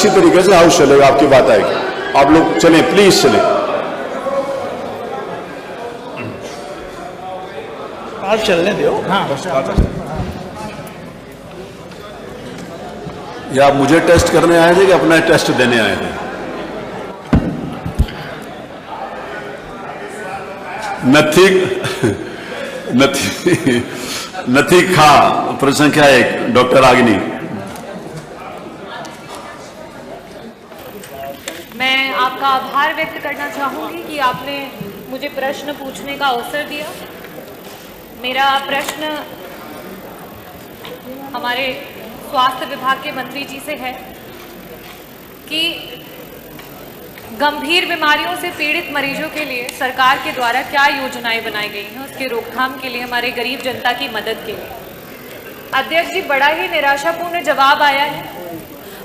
अच्छी तरीके से हाउस चलेगा, आपकी बात आएगी। आप लोग चलें, प्लीज चलें। आप चलने दो। हाँ, या आप मुझे टेस्ट करने आए थे कि अपना टेस्ट देने आए थे? नथी खा प्रश्न संख्या 1 डॉक्टर रागिनी। मैं आपका आभार व्यक्त करना चाहूंगी कि आपने मुझे प्रश्न पूछने का अवसर दिया। मेरा प्रश्न हमारे स्वास्थ्य विभाग के मंत्री जी से है कि गंभीर बीमारियों से पीड़ित मरीजों के लिए सरकार के द्वारा क्या योजनाएं बनाई गई हैं उसके रोकथाम के लिए, हमारे गरीब जनता की मदद के लिए। अध्यक्ष जी, बड़ा ही निराशापूर्ण जवाब आया है।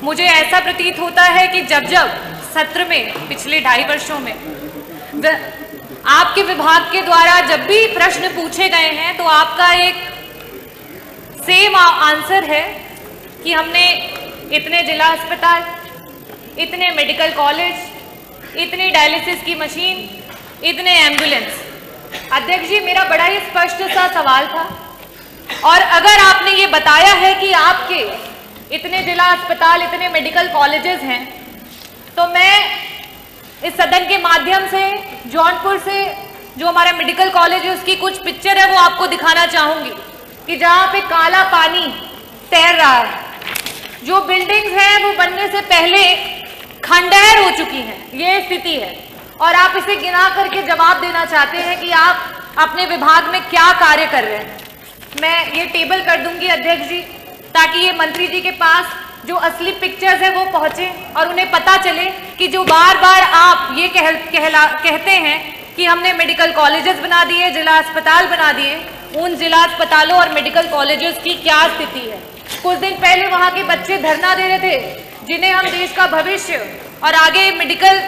मुझे ऐसा प्रतीत होता है कि जब जब सत्र में पिछले 2.5 वर्षों में आपके विभाग के द्वारा जब भी प्रश्न पूछे गए हैं तो आपका एक सेम आंसर है कि हमने इतने जिला अस्पताल, इतने मेडिकल कॉलेज, इतनी डायलिसिस की मशीन, इतने एम्बुलेंस। अध्यक्ष जी, मेरा बड़ा ही स्पष्ट सा सवाल था, और अगर आपने ये बताया है कि आपके इतने जिला अस्पताल, इतने मेडिकल कॉलेजेस हैं, तो मैं इस सदन के माध्यम से जौनपुर से जो हमारा मेडिकल कॉलेज है उसकी कुछ पिक्चर है वो आपको दिखाना चाहूंगी कि जहां पे काला पानी तैर रहा है, जो बिल्डिंग्स हैं वो बनने से पहले खंडहर हो चुकी हैं, ये स्थिति है। और आप इसे गिना करके जवाब देना चाहते हैं कि आप अपने विभाग में क्या कार्य कर रहे हैं। मैं ये टेबल कर दूंगी अध्यक्ष जी, ताकि ये मंत्री जी के पास जो असली पिक्चर्स है वो पहुंचे और उन्हें पता चले कि जो बार बार आप ये कहते हैं कि हमने मेडिकल कॉलेजेस बना दिए, जिला अस्पताल बना दिए, उन जिला अस्पतालों और मेडिकल कॉलेजेस की क्या स्थिति है। कुछ दिन पहले वहां के बच्चे धरना दे रहे थे, जिन्हें हम देश का भविष्य और आगे मेडिकल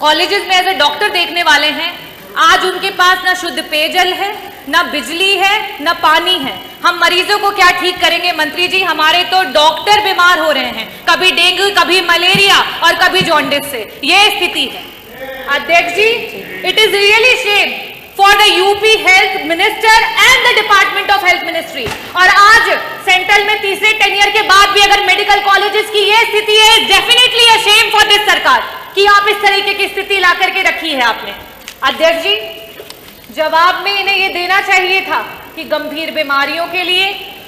कॉलेजेस में एज ए डॉक्टर देखने वाले हैं। आज उनके पास ना शुद्ध पेयजल है, ना बिजली है, ना पानी है। हम मरीजों को क्या ठीक करेंगे मंत्री जी? हमारे तो डॉक्टर बीमार हो रहे हैं, कभी डेंगू, कभी मलेरिया और कभी जॉन्डिस से। ये स्थिति है अध्यक्ष जी। It is really shame for the UP health minister and the department of health ministry. और आज सेंट्रल में तीसरे टेन्योर के बाद भी अगर मेडिकल कॉलेजेस की ये स्थिति है, definitely a shame for this सरकार कि आप इस तरीके की स्थिति ला करके रखी है आपने। अध्यक्ष जी, जवाब में इन्हें ये देना चाहिए था कि गंभीर बीमारियों के लिए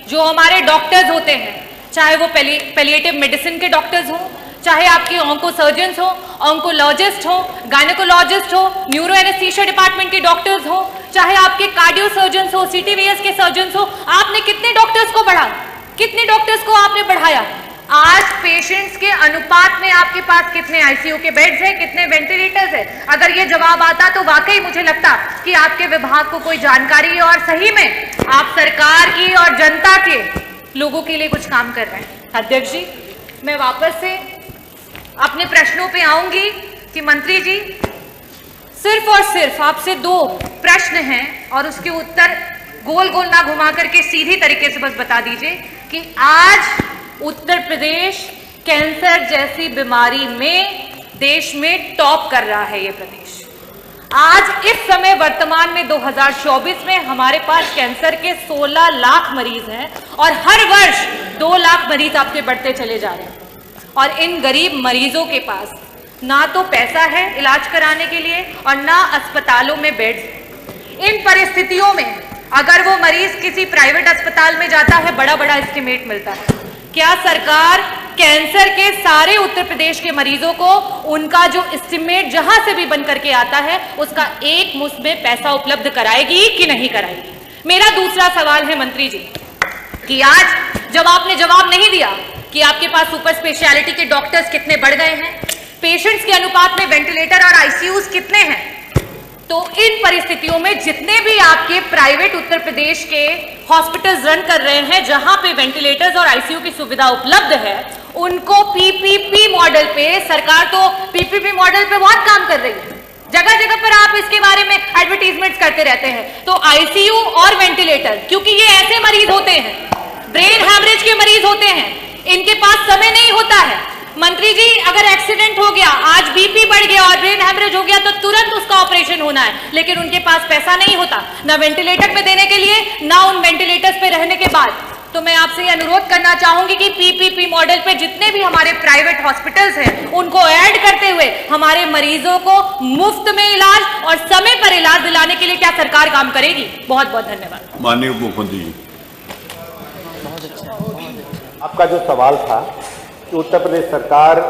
जो हमारे डॉक्टर्स होते हैं, चाहे वो पैलिएटिव मेडिसिन के डॉक्टर्स हों, चाहे आपके ऑन्को सर्जन्स हो, ऑन्कोलॉजिस्ट हो, गायनेकोलॉजिस्ट हो, न्यूरो एनेस्थीसिया डिपार्टमेंट के डॉक्टर्स हो, चाहे आपके कार्डियो सर्जन्स हो, सीटीवीएस के सर्जन्स हो, आपने कितने डॉक्टर्स को बढ़ा, कितने डॉक्टर्स को आपने बढ़ाया? आज पेशेंट्स के अनुपात में आपके पास कितने आईसीयू के बेड्स हैं, कितने वेंटिलेटर्स हैं? अगर ये जवाब आता तो वाकई मुझे लगता कि आपके विभाग को कोई जानकारी है और सही में आप सरकार की और जनता के लोगों के लिए कुछ काम कर रहे हैं। अध्यक्ष जी, मैं वापस से अपने प्रश्नों पे आऊंगी कि मंत्री जी, सिर्फ और सिर्फ आपसे 2 प्रश्न हैं और उसके उत्तर गोल गोल ना घुमा करके सीधी तरीके से बस बता दीजिए कि आज उत्तर प्रदेश कैंसर जैसी बीमारी में देश में टॉप कर रहा है। ये प्रदेश आज इस समय वर्तमान में 2024 में हमारे पास कैंसर के 16 लाख मरीज हैं और हर वर्ष 2 लाख मरीज आपके बढ़ते चले जा रहे हैं। और इन गरीब मरीजों के पास ना तो पैसा है इलाज कराने के लिए और ना अस्पतालों में बेड्स। इन परिस्थितियों में अगर वो मरीज किसी प्राइवेट अस्पताल में जाता है, बड़ा बड़ा एस्टिमेट मिलता है। क्या सरकार कैंसर के सारे उत्तर प्रदेश के मरीजों को उनका जो एस्टिमेट जहां से भी बन करके आता है उसका एक मुश्त में पैसा उपलब्ध कराएगी कि नहीं कराएगी? मेरा दूसरा सवाल है मंत्री जी कि आज जब आपने जवाब नहीं दिया कि आपके पास सुपर स्पेशलिटी के डॉक्टर्स कितने बढ़ गए हैं, पेशेंट्स के अनुपात में वेंटिलेटर और आईसीयूज कितने हैं, तो इन परिस्थितियों में जितने भी आपके प्राइवेट उत्तर प्रदेश के हॉस्पिटल्स रन कर रहे हैं जहां पे वेंटिलेटर्स और आईसीयू की सुविधा उपलब्ध है, उनको पीपीपी मॉडल पे, सरकार तो पीपीपी मॉडल पे बहुत काम कर रही है, जगह जगह पर आप इसके बारे में एडवर्टीजमेंट्स करते रहते हैं। तो आईसीयू और वेंटिलेटर, क्योंकि ये ऐसे मरीज होते हैं, ब्रेन हैमरेज के मरीज होते हैं, इनके पास समय नहीं होता है, मंत्री जी, अगर एक्सीडेंट हो गया, आज बीपी बढ़ गया और ब्रेन हैमरेज हो गया तो तुरंत उसका ऑपरेशन होना है, लेकिन उनके पास पैसा नहीं होता ना वेंटिलेटर पे देने के लिए, ना उन वेंटिलेटर्स पे रहने के बाद। तो मैं आपसे अनुरोध करना चाहूंगी कि पीपीपी मॉडल पे जितने भी हमारे प्राइवेट हॉस्पिटल्स हैं उनको ऐड करते हुए हमारे मरीजों को मुफ्त में इलाज और समय पर इलाज दिलाने के लिए क्या सरकार काम करेगी? बहुत बहुत धन्यवाद। माननीय उप मुख्यमंत्री जी। आपका जो सवाल था कि उत्तर प्रदेश सरकार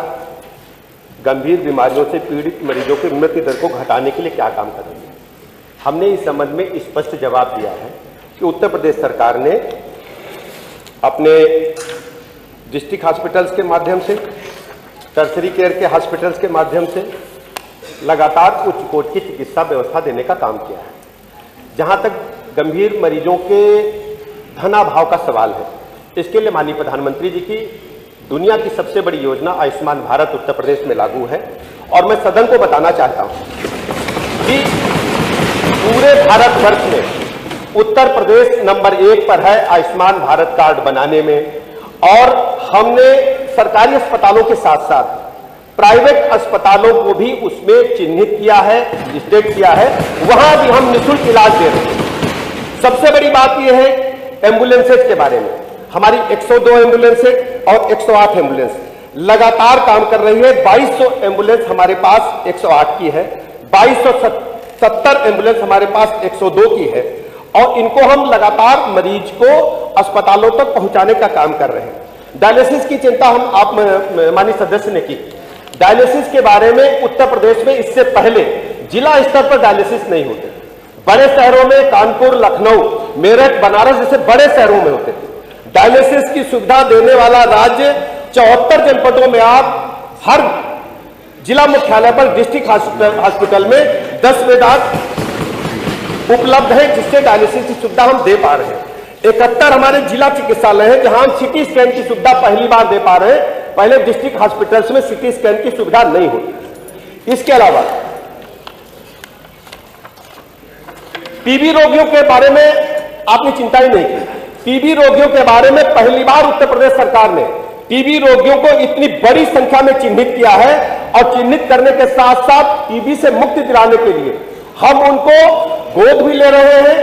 गंभीर बीमारियों से पीड़ित मरीजों की मृत्यु दर को घटाने के लिए क्या काम कर रही है, हमने इस संबंध में स्पष्ट जवाब दिया है कि उत्तर प्रदेश सरकार ने अपने डिस्ट्रिक्ट हॉस्पिटल्स के माध्यम से, टर्शरी केयर के हॉस्पिटल्स के माध्यम से लगातार उच्च कोटि की चिकित्सा व्यवस्था देने का काम किया है। जहां तक गंभीर मरीजों के धनाभाव का सवाल है, इसके लिए माननीय प्रधानमंत्री जी की दुनिया की सबसे बड़ी योजना आयुष्मान भारत उत्तर प्रदेश में लागू है। और मैं सदन को बताना चाहता हूं कि पूरे भारतवर्ष में उत्तर प्रदेश नंबर 1 पर है आयुष्मान भारत कार्ड बनाने में। और हमने सरकारी अस्पतालों के साथ साथ प्राइवेट अस्पतालों को भी उसमें चिन्हित किया है, स्टेट किया है, वहां भी हम निःशुल्क इलाज दे रहे हैं। सबसे बड़ी बात यह है एम्बुलेंसेज के बारे में, हमारी 102 एम्बुलेंसेज और 108 एम्बुलेंस लगातार काम कर रही है। 2200 एम्बुलेंस हमारे पास 108 की है, 2270 एम्बुलेंस हमारे पास 102 की है, और इनको हम लगातार मरीज को अस्पतालों तक पहुंचाने का काम कर रहे हैं। डायलिसिस की चिंता आप माननीय सदस्य ने की। डायलिसिस के बारे में उत्तर प्रदेश में इससे पहले जिला स्तर पर डायलिसिस नहीं होते। बड़े शहरों में कानपुर, लखनऊ, मेरठ, बनारस जैसे बड़े शहरों में होते थे। डायलिसिस की सुविधा देने वाला राज्य 74 जनपदों में आप हर जिला मुख्यालय पर डिस्ट्रिक्ट हॉस्पिटल में 10 बेड उपलब्ध है, जिससे डायलिसिस की सुविधा हम दे पा रहे हैं। 71 हमारे जिला चिकित्सालय हैं जहां हम सिटी स्कैन की सुविधा पहली बार दे पा रहे हैं। पहले डिस्ट्रिक्ट हॉस्पिटल्स में सिटी स्कैन की सुविधा नहीं होती। इसके अलावा टीबी रोगियों के बारे में आपने चिंता ही नहीं की। टीबी रोगियों के बारे में पहली बार उत्तर प्रदेश सरकार ने टीबी रोगियों को इतनी बड़ी संख्या में चिन्हित किया है, और चिन्हित करने के साथ साथ टीबी से मुक्ति दिलाने के लिए हम उनको गोद भी ले रहे हैं।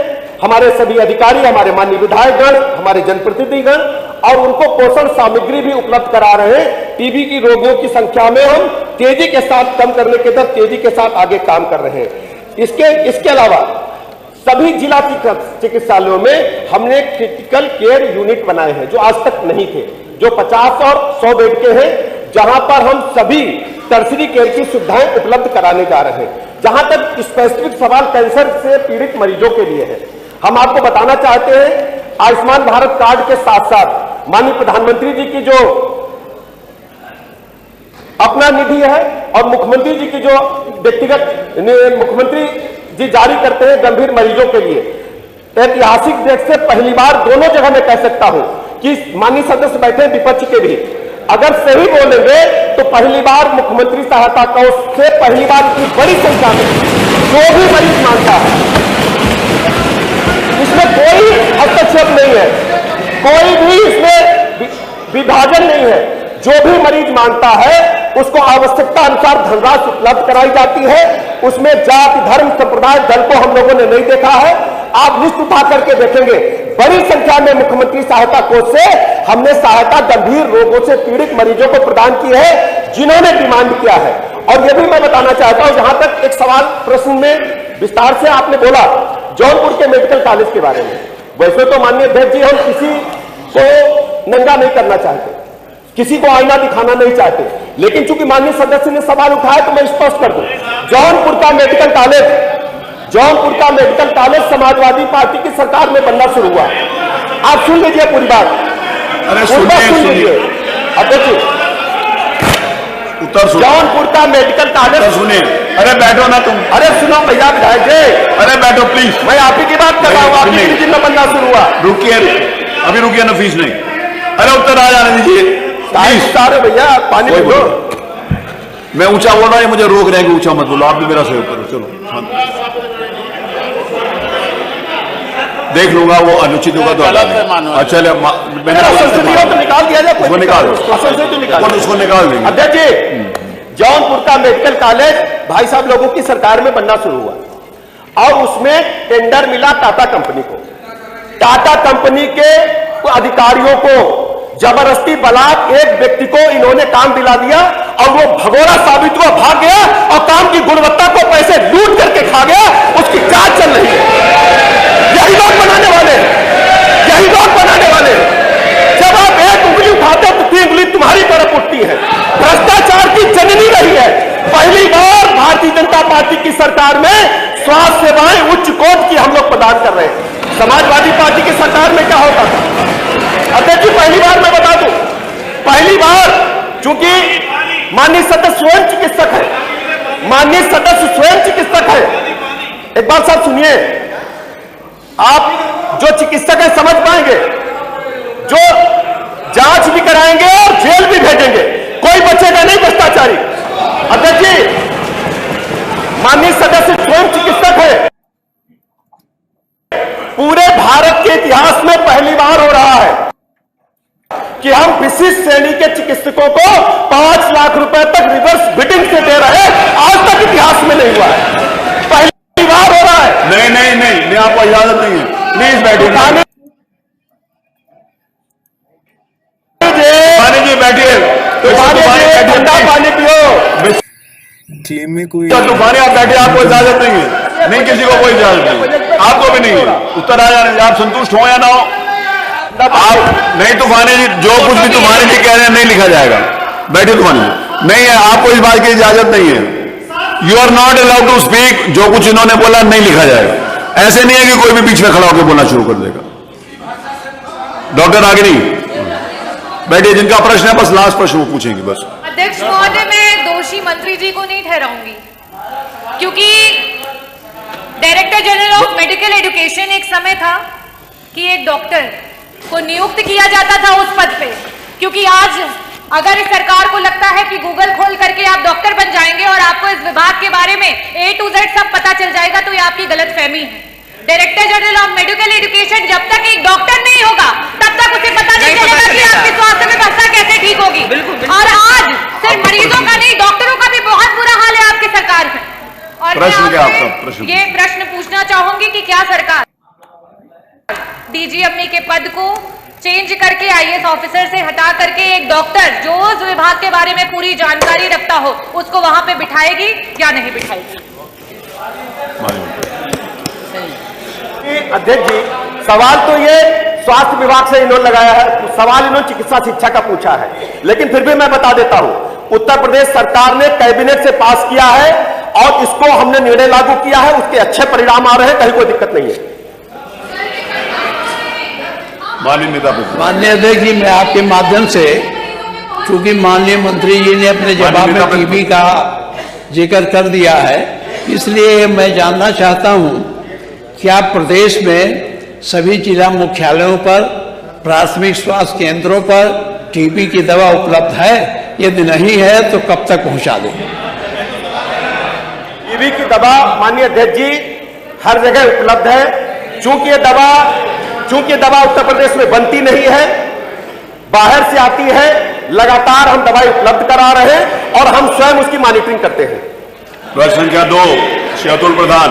हमारे सभी अधिकारी, हमारे माननीय विधायकगण, हमारे जनप्रतिनिधिगण, और उनको पोषण सामग्री भी उपलब्ध करा रहे हैं। टीबी की रोगियों की संख्या में हम तेजी के साथ कम करने के दर तेजी के साथ आगे काम कर रहे हैं। इसके अलावा सभी जिला चिकित्सालयों में हमने क्रिटिकल केयर यूनिट बनाए हैं जो आज तक नहीं थे, जो 50 और 100 बेड के हैं, जहां पर हम सभी टर्शरी केयर की सुविधाएं उपलब्ध कराने जा रहे हैं। जहां तक स्पेसिफिक सवाल कैंसर से पीड़ित मरीजों के लिए है, हम आपको बताना चाहते हैं आयुष्मान भारत कार्ड के साथ साथ माननीय प्रधानमंत्री जी की जो अपना निधि है और मुख्यमंत्री जी की जो व्यक्तिगत मुख्यमंत्री जी जारी करते हैं गंभीर मरीजों के लिए, ऐतिहासिक देख से पहली बार दोनों जगह मैं कह सकता हूं कि माननीय सदस्य बैठे विपक्ष के भी, अगर सही बोलेंगे तो पहली बार मुख्यमंत्री सहायता कोष से पहली बार इतनी बड़ी संख्या में जो भी मरीज मांगता है, इसमें कोई हस्तक्षेप नहीं है, कोई भी इसमें विभाजन नहीं है। जो भी मरीज मांगता है उसको आवश्यकता अनुसार धनराशि उपलब्ध कराई जाती है। उसमें जाति, धर्म, संप्रदाय, दल को हम लोगों ने नहीं देखा है। आप लिस्ट उठा करके देखेंगे बड़ी संख्या में मुख्यमंत्री सहायता कोष से हमने सहायता गंभीर रोगों से पीड़ित मरीजों को प्रदान की है जिन्होंने डिमांड किया है। और यह भी मैं बताना चाहता हूं, जहां तक एक सवाल प्रश्न में विस्तार से आपने बोला जौनपुर के मेडिकल कॉलेज के बारे में, वैसे तो माननीय अध्यक्ष जी हम किसी को नंगा नहीं करना चाहते, किसी को आईना दिखाना नहीं चाहते, लेकिन चूंकि माननीय सदस्य ने सवाल उठाया तो मैं स्पष्ट कर दूं, जौनपुर का मेडिकल कॉलेज समाजवादी पार्टी की सरकार में बनना शुरू हुआ। आप सुन लीजिए पूरी बात, सुन लीजिए अध्यक्ष, उत्तर जौनपुर का मेडिकल कॉलेज सुनिए। अरे बैठो ना तुम, अरे सुनो भैया विधायक जी, अरे बैठो प्लीज, मैं आप ही की बात कर रहा हूँ, आपकी नीति में बनना शुरू हुआ। रुकिए, अभी रुकिए ना, फीस नहीं। अरे उत्तर आ जाने दीजिए सारे भैया, पानी पी लो। मैं ऊंचा बोल रहा है, मुझे रोक रहे हैं कि ऊंचा मत बोलो, आप भी मेरा सहयोग करो। चलो देख लूंगा, वो अनुचित होगा तो हटा देंगे। अच्छा संसदीय तो निकाल दिया जाए, उसको निकाल, उसको निकाल देंगे। अध्यक्ष जी, जौनपुर का मेडिकल कॉलेज भाई साहब लोगों की सरकार में बनना शुरू हुआ और उसमें टेंडर मिला टाटा कंपनी को। टाटा कंपनी के अधिकारियों को जबरदस्ती बलात् एक व्यक्ति को इन्होंने काम दिला दिया और वो भगोड़ा साबित हुआ, भाग गया और काम की गुणवत्ता को पैसे लूट करके खा गया। उसकी जांच चल रही है। यही लोग बनाने वाले, यही लोग बनाने वाले। जब आप एक उंगली उठाते हो तो 3 उंगली तुम्हारी तरफ उठती है। भ्रष्टाचार की जननी रही है। पहली बार भारतीय जनता पार्टी की सरकार में स्वास्थ्य सेवाएं उच्च कोटि की हम लोग प्रदान कर रहे हैं। समाजवादी पार्टी की सरकार में क्या होता था? अध्यक्ष जी, पहली बार मैं बता दूं, पहली बार, चूंकि माननीय सदस्य स्वयं चिकित्सक है, माननीय सदस्य स्वयं चिकित्सक है। एक बात साहब सुनिए, आप जो चिकित्सक है समझ पाएंगे, जो जांच भी कराएंगे और जेल भी भेजेंगे, कोई बचेगा नहीं भ्रष्टाचारी। अध्यक्ष जी, माननीय सदस्य स्वयं चिकित्सक है। पूरे भारत के इतिहास में पहली बार हो रहा है कि हम विशिष्ट श्रेणी के चिकित्सकों को 5 लाख रुपए तक रिवर्स बिडिंग से दे रहे हैं। आज तक इतिहास में नहीं हुआ है, पहली बार हो रहा है। नहीं नहीं नहीं, नहीं आपको इजाजत नहीं है, प्लीज बैठिए। जी बैठिए, ठंडा पानी पियो। क्लेम में कोई तूफानी आप बैठे, आपको इजाजत नहीं है। नहीं, किसी को कोई इजाजत नहीं, आपको भी नहीं है। उत्तर आ जाने, आप संतुष्ट हो या ना हो, आप नहीं। तूफानी जी, जो कुछ भी तूफानी जी कह रहे हैं नहीं लिखा जाएगा। बैठिए तूफानी जी, नहीं है, आपको इस बात की इजाजत नहीं है। You are not allowed to speak. जो कुछ इन्होंने बोला नहीं लिखा जाएगा। ऐसे नहीं है कि कोई भी बीच में खड़ा होकर बोलना शुरू कर देगा। डॉक्टर रागिनी बैठिए, जिनका प्रश्न है बस लास्ट प्रश्न वो पूछेंगे बस। अध्यक्ष महोदय, मैं दोषी मंत्री जी को नहीं ठहराऊंगी, क्योंकि director general of medical education एक समय था कि एक डॉक्टर को नियुक्त किया जाता था उस पद पे। क्योंकि आज अगर इस सरकार को लगता है कि गूगल खोल करके आप डॉक्टर बन जाएंगे और आपको इस विभाग के बारे में A to Z सब पता चल जाएगा, तो ये आपकी गलतफहमी है। Director general of medical education जब तक एक डॉक्टर नहीं होगा तब तक उसे पता नहीं चलेगा कि आपकी स्वास्थ्य व्यवस्था कैसे ठीक होगी। और आज सिर्फ मरीजों का नहीं, डॉक्टरों का भी बहुत बुरा हाल है आपकी सरकार में। और प्रश्न क्या मैं आपका प्रश्न? ये प्रश्न पूछना चाहूंगी कि क्या सरकार डीजीएमई के पद को चेंज करके IAS ऑफिसर से हटा करके एक डॉक्टर जो उस विभाग के बारे में पूरी जानकारी रखता हो उसको वहां पे बिठाएगी या नहीं बिठाएगी? अध्यक्ष जी, सवाल तो ये स्वास्थ्य विभाग से इन्होंने लगाया है, सवाल इन्होंने चिकित्सा शिक्षा का पूछा है। लेकिन फिर भी मैं बता देता हूं, उत्तर प्रदेश सरकार ने कैबिनेट से पास किया है और इसको हमने निर्णय लागू किया है। उसके अच्छे परिणाम आ रहे हैं, कहीं कोई दिक्कत नहीं है। माननीय अध्यक्ष जी, मैं आपके माध्यम से, चूंकि माननीय मंत्री जी ने अपने जवाब में टीबी का जिक्र कर दिया है, इसलिए मैं जानना चाहता हूं क्या प्रदेश में सभी जिला मुख्यालयों पर, प्राथमिक स्वास्थ्य केंद्रों पर टीबी की दवा उपलब्ध है? यदि नहीं है तो कब तक पहुंचा दें? टीबी की दवा माननीय अध्यक्ष जी हर जगह उपलब्ध है। चूंकि ये दवा उत्तर प्रदेश में बनती नहीं है, बाहर से आती है, लगातार हम दवाई उपलब्ध करा रहे हैं और हम स्वयं उसकी मॉनिटरिंग करते हैं। प्रश्न संख्या 2 श्री अतुल प्रधान।